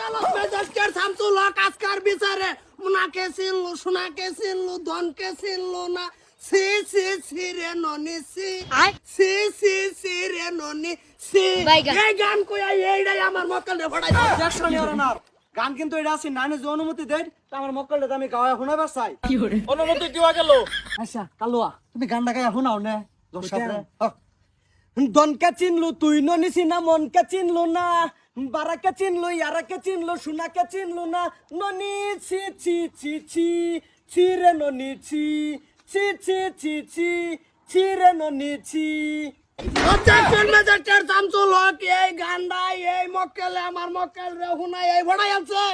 আদালত ম্যাজিস্ট্রেট শামসুল হক আজকার বিচারে উনাকে চিনলু সোনাকে চিনলু ধনকে চিনলু না সি সি সি রে ননি সি সি সি সি রে ননি সি এই গান কইয়া এইটাই আমার মক্কেল রে ফড়াই দেখছনি ওরনার গান কিন্তু এটা আছে নানি যে অনুমতি দেন তা আমার মক্কলটা আমি গাওয়া শোনাবার চাই অনুমতি দিবা গেল আচ্ছা কালুয়া তুমি গানটা গায়া শোনাও নে দর্শক দনকে চিনলু তুই ননি চিনা মনকে চিনলু না বারাকে চিনলু ইয়ারাকে চিনলু সোনাকে চিনলু না ননি ছি ছি ছি ছি ছি রে ননি ছি ছি ছি ছি ছি ছি রে ননি ছি অবজেকশন ম্যাজিস্ট্রেট শামসুল হক এই গানটা এই মক্কেলে আমার মক্কেল রে হুনাই এই ফড়াই আছে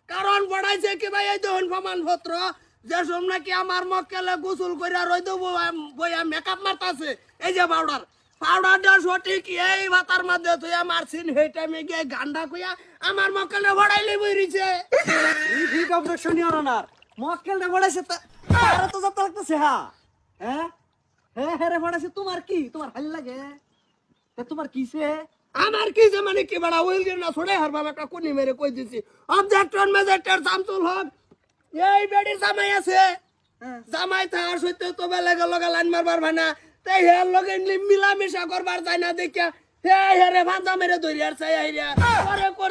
কারণ ফড়াইছে কি ভাই এই দেখুন প্রমাণপত্র যে সব নাকি আমার মক্কেলে গোসল কইরা রই দেবো বইয়া মেকআপ মারতাছে এই যে পাউডারটা সঠিক এই ভাতার মধ্যে তুই মারছিন সেই টাইমে গিয়ে গান্ডা কইয়া আমার মক্কেলে ফড়াইলে বইরিছে এই ঠিক অবজেকশন ওরনার মক্কেলটা বড়াইছে তারা তো যত লাগতেছে হ্যাঁ হ্যাঁ হ্যাঁ হ্যাঁ রে বড়াইছে তোমার কি তোমার ভাল লাগে তা তোমার কিসে আমার কি যে মানে কি বড় ওইল না ছড়ে হার বাবা একটা কোনি মেরে কই দিছি অবজেকশন ম্যাজিস্ট্রেট শামসুল হক এই বেডি জামাই আছে জামাই থাকার সত্ত্বেও তো বেলে গেল লাইন মারবার ভানা তাই হের লগে মিলামিশা করবার যায় না দেখিয়া হে রে ভাঞ্জা মেরে ধরিয়ার চাই আইরা পরে